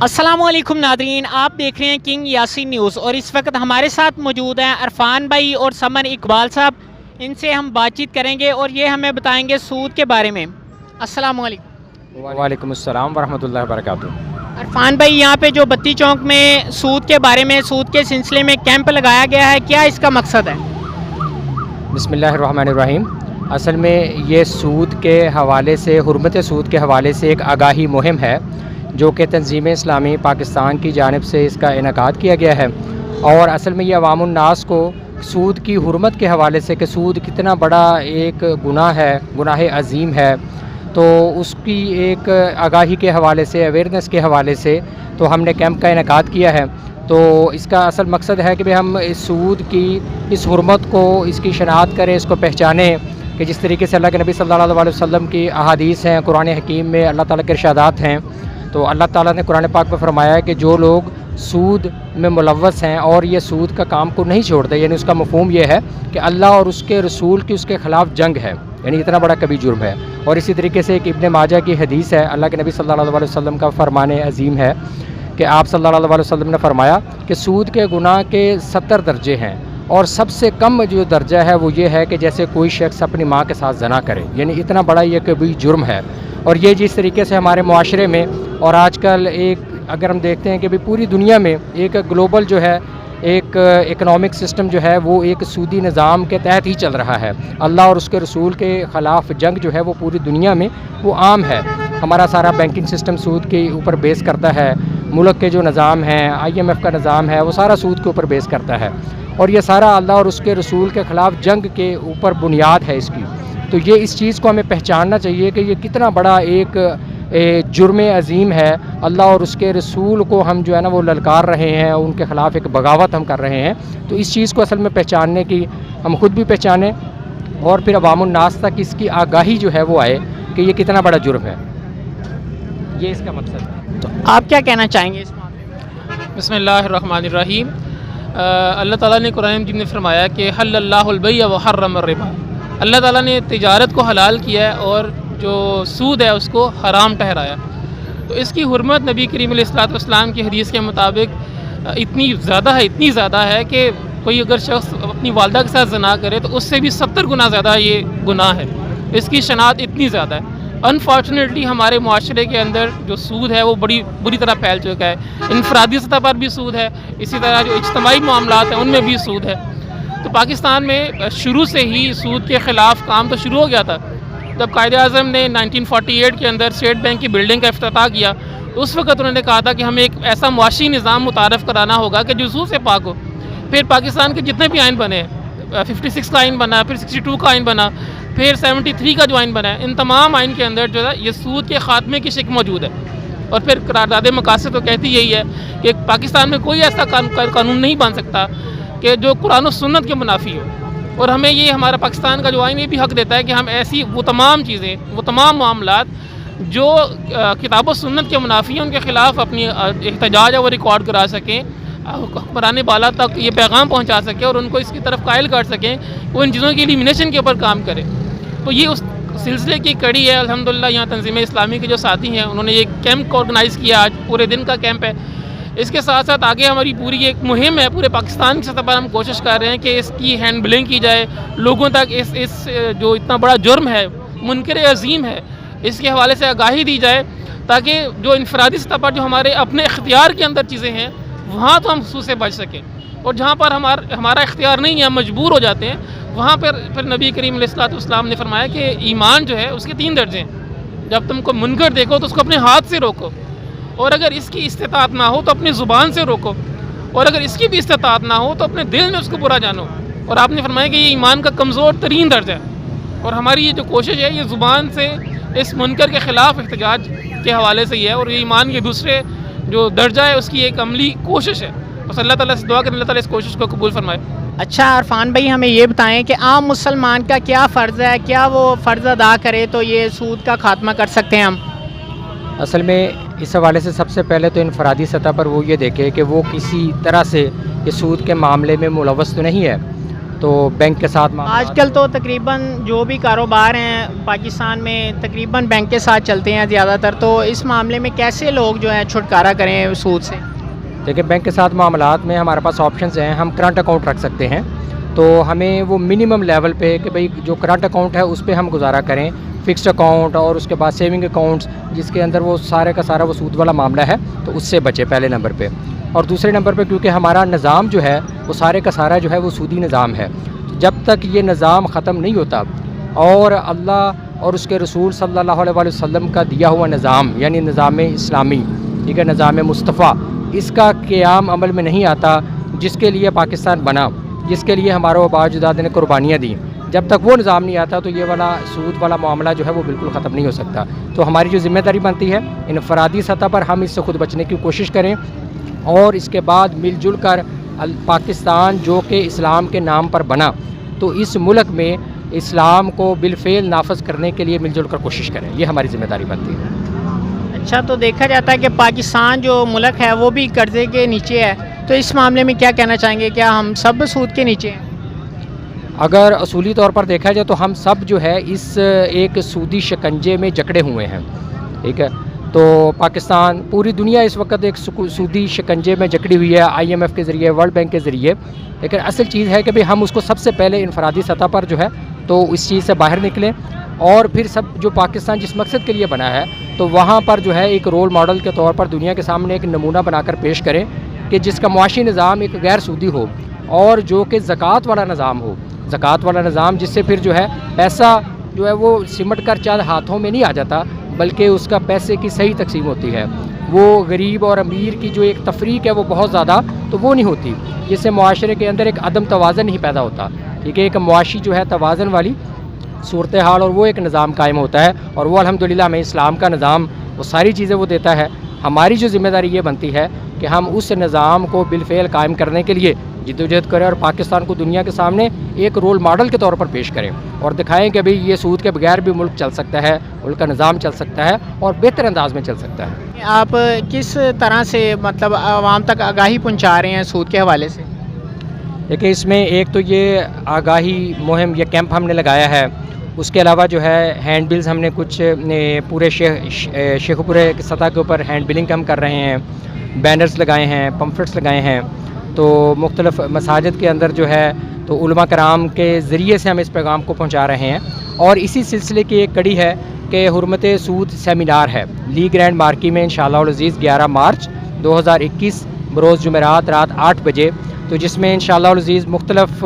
अस्सलामुअलैकुम नादरीन, आप देख रहे हैं किंग यासीन न्यूज़ और इस वक्त हमारे साथ मौजूद हैं अरफान भाई और समर इकबाल साहब। इनसे हम बातचीत करेंगे और ये हमें बताएंगे सूद के बारे में। अस्सलामुअलैकुम। वालेकुम अस्सलाम वरहमतुल्लाहि वबरकातुहू। अरफान भाई, यहाँ पे जो बत्ती चौक में सूद के बारे में, सूद के सिलसिले में कैंप लगाया गया है, क्या इसका मकसद है? बिस्मिल्लाहिर्रहमानिर्रहीम। असल में ये सूद के हवाले से, हुर्मत सूद के हवाले से एक आगाही मुहिम है जो कि तंजीम इस्लामी पाकिस्तान की जानिब से इसका इनेकाद किया गया है। और असल में ये अवामुन्नास को सूद की हुर्मत के हवाले से कि सूद कितना बड़ा एक गुनाह है, गुनाह अज़ीम है, तो उसकी एक आगाही के हवाले से, अवेयरनेस के हवाले से तो हमने कैंप का इनेकाद किया है। तो इसका असल मकसद है कि भाई हम इस सूद की इस हुर्मत को, इसकी शनाख्त करें, इसको पहचानें कि जिस तरीके से अल्लाह के नबी सल्लल्लाहु अलैहि वसल्लम की अहादीस हैं, कुरान हकीम में अल्लाह ताला के इरशादात हैं। तो अल्लाह ताला ने कुरान पाक में फरमाया है कि जो लोग सूद में मुलव्वस हैं और ये सूद का काम को नहीं छोड़ते, यानी उसका मफ़हूम ये है कि अल्लाह और उसके रसूल की उसके ख़िलाफ़ जंग है, यानी इतना बड़ा कभी जुर्म है। और इसी तरीके से एक इब्न माजा की हदीस है, अल्लाह के नबी सल्लल्लाहु अलैहि वसल्लम का फरमान अज़ीम है कि आप सल्लल्लाहु अलैहि वसल्लम ने फरमाया कि सूद के गुनाह के 70 दर्जे हैं और सबसे कम जो दर्जा है वो ये है कि जैसे कोई शख्स अपनी माँ के साथ ज़ना करे, यानी इतना बड़ा ये कभी जुर्म है। और ये जिस तरीके से हमारे मुआशरे में और आजकल एक अगर हम देखते हैं कि भाई पूरी दुनिया में एक ग्लोबल जो है एक इकनॉमिक सिस्टम जो है वो एक सूदी निज़ाम के तहत ही चल रहा है। अल्लाह और उसके रसूल के ख़िलाफ़ जंग जो है वो पूरी दुनिया में वो आम है। हमारा सारा बैंकिंग सिस्टम सूद के ऊपर बेस करता है, मुल्क के जो निज़ाम हैं, IMF का निज़ाम है, वो सारा सूद के ऊपर बेस करता है। और ये सारा अल्लाह और उसके रसूल के ख़िलाफ़ जंग के ऊपर बुनियाद है इसकी। तो ये इस चीज़ को हमें पहचानना चाहिए कि ये कितना बड़ा एक जुर्म अज़ीम है। अल्लाह और उसके रसूल को हम जो है ना वो ललकार रहे हैं, उनके ख़िलाफ़ एक बगावत हम कर रहे हैं। तो इस चीज़ को असल में पहचानने की हम ख़ुद भी पहचानें और फिर अवामुन्नास तक इसकी आगाही जो है वो आए कि ये कितना बड़ा जुर्म है। ये इसका मकसद है। तो आप क्या कहना चाहेंगे इस मामले में? बिस्मिल्लाहिर्रहमानिर्रहीम। अल्लाह ताला ने कुरान मजीद में फरमाया कि हल्लल्लाहुल बैअ व हर्रम रिबा। अल्लाह ताला ने तिजारत को हलाल किया है और जो सूद है उसको हराम ठहराया। तो इसकी हुर्मत नबी करीम अलैहिस्सलातु वस्सलाम की हदीस के मुताबिक इतनी ज़्यादा है कि कोई अगर शख्स अपनी वालदा के साथ ज़ना करे तो उससे भी 70 गुना ज़्यादा ये गुनाह है। इसकी शनाख्त इतनी ज़्यादा है। अनफॉर्चुनेटली हमारे मुआशरे के अंदर जो सूद है वो बड़ी बुरी तरह फैल चुका है। इनफरादी सतह पर भी सूद है, इसी तरह जो इज्तिमाई मामलात हैं उनमें भी सूद है। तो पाकिस्तान में शुरू से ही सूद के ख़िलाफ़ काम तो शुरू हो गया था। जब कायदे-ए-आज़म ने 1948 के अंदर स्टेट बैंक की बिल्डिंग का इफ्तिताह किया तो उस वक्त उन्होंने कहा था कि हमें एक ऐसा मुआशी निज़ाम मुतारफ़ कराना होगा कि जो सूद से पाक हो। फिर पाकिस्तान के जितने भी आइन बने, 56 का आइन बना, फिर 62 का आइन बना, फिर 73 का जो आइन बना है, इन तमाम आइन के अंदर जो है ये सूद के ख़ात्मे की शिक मौजूद है। और फिर करारदाद मकासद तो कहती यही है कि पाकिस्तान में कोई ऐसा कानून नहीं बन सकता कि जो कुरान और सुन्नत के मुनाफी हो। और हमें ये हमारा पाकिस्तान का जो आइन ये भी हक़ देता है कि हम ऐसी वो तमाम चीज़ें, वो तमाम मामलात जो किताब और सुन्नत के मुनाफी हैं उनके ख़िलाफ़ अपनी एहतजाज है वो रिकॉर्ड करा सकें, हुक्मरान बाला तक ये पैगाम पहुँचा सकें और उनको इसकी तरफ कायल कर सकें, वो इन चीज़ों की एलिमिनेशन के ऊपर काम करें। तो ये उस सिलसिले की कड़ी है। अल्हम्दुलिल्लाह यहाँ तंज़ीम इस्लामी के जो साथी हैं उन्होंने ये कैंप ऑर्गेनाइज़ किया, आज पूरे दिन का कैंप है। इसके साथ साथ आगे हमारी पूरी एक मुहिम है, पूरे पाकिस्तान की सतह पर हम कोशिश कर रहे हैं कि इसकी हैंडलिंग की जाए, लोगों तक इस जो इतना बड़ा जुर्म है, मुनकर अज़ीम है, इसके हवाले से आगाही दी जाए ताकि जो इनफरादी सतह पर जो हमारे अपने इख्तियार के अंदर चीज़ें हैं वहाँ तो हम सूद से बच सकें, और जहाँ पर हमारा इख्तियार नहीं है, हम मजबूर हो जाते हैं, वहाँ पर फिर नबी करीम अलैहिस्सलातु वस्सलाम ने फरमाया कि ईमान जो है उसके 3 दर्जे हैं। जब तुमको मुनकर देखो तो उसको अपने हाथ से रोको, और अगर इसकी इस्तिताअत ना हो तो अपनी ज़ुबान से रोको, और अगर इसकी भी इस्तिताअत ना हो तो अपने दिल में उसको बुरा जानो। और आपने फरमाया कि ये ईमान का कमज़ोर तरीन दर्जा है। और हमारी ये जो कोशिश है ये ज़ुबान से इस मुनकर के ख़िलाफ़ एहतजाज के हवाले से ही है, और ये ईमान के दूसरे जो दर्जा है उसकी एक अमली कोशिश है। बस अल्लाह ताला से दुआ करें अल्लाह ताला इस कोशिश को कबूल फरमाए। अच्छा अरफान भाई, हमें ये बताएं कि आम मुसलमान का क्या फ़र्ज़ है, क्या वो फ़र्ज़ अदा करे तो ये सूद का ख़ात्मा कर सकते हैं हम? असल में इस हवाले से सबसे पहले तो इनफरादी सतह पर वो ये देखे कि वो किसी तरह से ये सूद के मामले में मुलव्वस तो नहीं है। تو بینک کے ساتھ آج کل تو تقریباً جو بھی کاروبار ہیں پاکستان میں تقریباً بینک کے ساتھ چلتے ہیں زیادہ تر، تو اس معاملے میں کیسے لوگ جو ہیں چھٹکارا کریں سود سے؟ دیکھیں بینک کے ساتھ معاملات میں ہمارے پاس آپشنز ہیں. ہم کرنٹ اکاؤنٹ رکھ سکتے ہیں، تو ہمیں وہ منیمم لیول پہ کہ بھئی جو کرنٹ اکاؤنٹ ہے اس پہ ہم گزارا کریں، فکسڈ اکاؤنٹ اور اس کے بعد سیونگ اکاؤنٹس جس کے اندر وہ سارے کا سارا وہ سود والا معاملہ ہے، تو اس سے بچے پہلے نمبر پہ. اور دوسرے نمبر پہ کیونکہ ہمارا نظام جو ہے وہ سارے کا سارا جو ہے وہ سودی نظام ہے، جب تک یہ نظام ختم نہیں ہوتا اور اللہ اور اس کے رسول صلی اللہ علیہ وسلم کا دیا ہوا نظام یعنی نظام اسلامی، ٹھیک ہے، نظام مصطفیٰ، اس کا قیام عمل میں نہیں آتا جس کے لیے پاکستان بنا، جس کے لیے ہمارے آباء اجداد نے قربانیاں دیں، جب تک وہ نظام نہیں آتا تو یہ والا سود والا معاملہ جو ہے وہ بالکل ختم نہیں ہو سکتا. تو ہماری جو ذمہ داری بنتی ہے انفرادی سطح پر ہم اس سے خود بچنے کی کوشش کریں، اور اس کے بعد مل جل کر پاکستان جو کہ اسلام کے نام پر بنا، تو اس ملک میں اسلام کو بالفعل نافذ کرنے کے لیے مل جل کر کوشش کریں. یہ ہماری ذمہ داری بنتی ہے. اچھا، تو دیکھا جاتا ہے کہ پاکستان جو ملک ہے وہ بھی قرضے کے نیچے ہے، تو اس معاملے میں کیا کہنا چاہیں گے؟ کیا ہم سب سود کے نیچے ہیں؟ اگر اصولی طور پر دیکھا جائے تو ہم سب جو ہے اس ایک سودی شکنجے میں جکڑے ہوئے ہیں، ٹھیک ہے. تو پاکستان، پوری دنیا اس وقت ایک سودی شکنجے میں جکڑی ہوئی ہے IMF کے ذریعے، ورلڈ بینک کے ذریعے. لیکن اصل چیز ہے کہ ہم اس کو سب سے پہلے انفرادی سطح پر جو ہے تو اس چیز سے باہر نکلیں، اور پھر سب جو پاکستان جس مقصد کے لیے بنا ہے تو وہاں پر جو ہے ایک رول ماڈل کے طور پر دنیا کے سامنے ایک نمونہ بنا کر پیش کریں کہ جس کا معاشی نظام ایک غیر سودی ہو، اور جو کہ زکوٰۃ والا نظام ہو، زکوٰۃ والا نظام جس سے پھر جو ہے پیسہ جو ہے وہ سمٹ کر چند ہاتھوں میں نہیں آ جاتا، بلکہ اس کا پیسے کی صحیح تقسیم ہوتی ہے. وہ غریب اور امیر کی جو ایک تفریق ہے وہ بہت زیادہ تو وہ نہیں ہوتی، جس سے معاشرے کے اندر ایک عدم توازن نہیں پیدا ہوتا، ٹھیک ہے. ایک معاشی جو ہے توازن والی صورتحال اور وہ ایک نظام قائم ہوتا ہے، اور وہ الحمدللہ ہمیں اسلام کا نظام وہ ساری چیزیں وہ دیتا ہے. ہماری جو ذمہ داری یہ بنتی ہے کہ ہم اس نظام کو بالفعل قائم کرنے کے لیے جدوجہد کریں، اور پاکستان کو دنیا کے سامنے ایک رول ماڈل کے طور پر پیش کریں، اور دکھائیں کہ بھئی یہ سود کے بغیر بھی ملک چل سکتا ہے، ملک کا نظام چل سکتا ہے اور بہتر انداز میں چل سکتا ہے. آپ کس طرح سے مطلب عوام تک آگاہی پہنچا رہے ہیں سود کے حوالے سے؟ دیکھیں اس میں ایک تو یہ آگاہی مہم، یہ کیمپ ہم نے لگایا ہے. اس کے علاوہ جو ہے ہینڈ بلز ہم نے کچھ پورے شیخو پورے کی سطح کے اوپر ہینڈ بلنگ ہم کر رہے ہیں، بینرز لگائے ہیں، پمفلٹس لگائے ہیں. تو مختلف مساجد کے اندر جو ہے تو علماء کرام کے ذریعے سے ہم اس پیغام کو پہنچا رہے ہیں. اور اسی سلسلے کی ایک کڑی ہے کہ حرمت سود سیمینار ہے لی گرینڈ مارکی میں انشاءاللہ العزیز 11 مارچ 2021 بروز جمعرات رات 8 بجے، تو جس میں انشاءاللہ العزیز مختلف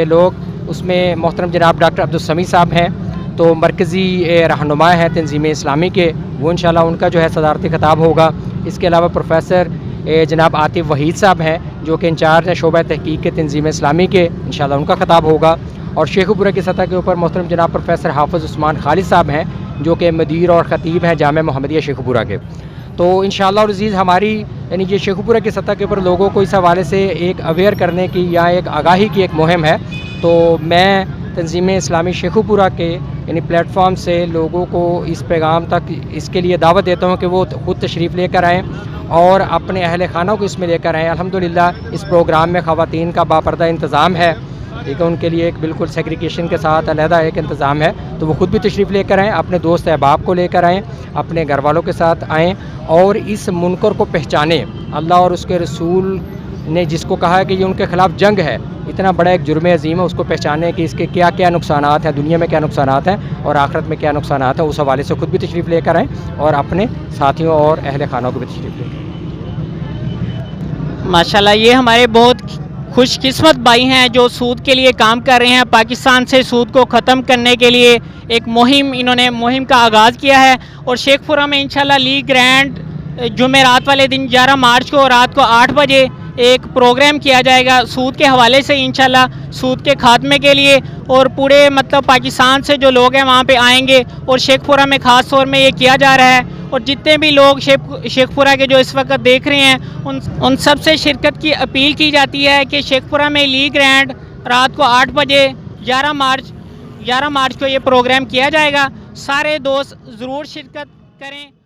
لوگ، اس میں محترم جناب ڈاکٹر عبدالسمیع صاحب ہیں، تو مرکزی رہنما ہیں تنظیم اسلامی کے، وہ انشاءاللہ ان کا جو ہے صدارتی خطاب ہوگا. اس کے علاوہ پروفیسر جناب عاطف وحید صاحب ہیں جو کہ انچارج ہیں شعبہ تحقیق کے تنظیم اسلامی کے، انشاءاللہ ان کا خطاب ہوگا. اور شیخو پورہ کی سطح کے اوپر محترم جناب پروفیسر حافظ عثمان خالد صاحب ہیں جو کہ مدیر اور خطیب ہیں جامعہ محمدیہ شیخو پورہ کے. تو انشاءاللہ العزیز ہماری یعنی یہ شیخو پورہ کی سطح کے اوپر لوگوں کو اس حوالے سے ایک اویئر کرنے کی یا ایک آگاہی کی ایک مہم ہے. تو میں تنظیم اسلامی شیخو پورہ کے یعنی پلیٹ فارم سے لوگوں کو اس پیغام تک اس کے لیے دعوت دیتا ہوں کہ وہ خود تشریف لے کر آئیں اور اپنے اہل خانہ کو اس میں لے کر آئیں. الحمدللہ اس پروگرام میں خواتین کا باپردہ انتظام ہے، ٹھیک ہے، ان کے لیے ایک بالکل سیگریگیشن کے ساتھ علیحدہ ایک انتظام ہے. تو وہ خود بھی تشریف لے کر آئیں، اپنے دوست احباب کو لے کر آئیں، اپنے گھر والوں کے ساتھ آئیں، اور اس منکر کو پہچانیں. اللہ اور اس کے رسول نے جس کو کہا ہے کہ یہ ان کے خلاف جنگ ہے، اتنا بڑا ایک جرم عظیم ہے، اس کو پہچانیں کہ اس کے کیا کیا نقصانات ہیں، دنیا میں کیا نقصانات ہیں اور آخرت میں کیا نقصانات ہیں. اس حوالے سے خود بھی تشریف لے کر آئیں اور اپنے ساتھیوں اور اہل خانہ کو بھی تشریف لے کر آئیں. ماشاءاللہ، یہ ہمارے بہت خوش قسمت بھائی ہیں جو سود کے لیے کام کر رہے ہیں. پاکستان سے سود کو ختم کرنے کے لیے ایک انہوں نے مہم کا آغاز کیا ہے، اور شیخ پورہ میں انشاءاللہ لی گرینڈ جمعرات والے دن 11 مارچ کو رات کو 8 بجے ایک پروگرام کیا جائے گا سود کے حوالے سے، انشاءاللہ سود کے خاتمے کے لیے. اور پورے مطلب پاکستان سے جو لوگ ہیں وہاں پہ آئیں گے، اور شیخ پورہ میں خاص طور میں یہ کیا جا رہا ہے. اور جتنے بھی لوگ شیخ پورہ کے جو اس وقت دیکھ رہے ہیں ان سب سے شرکت کی اپیل کی جاتی ہے کہ شیخ پورہ میں لی گرینڈ رات کو 8 بجے 11 مارچ کو یہ پروگرام کیا جائے گا. سارے دوست ضرور شرکت کریں.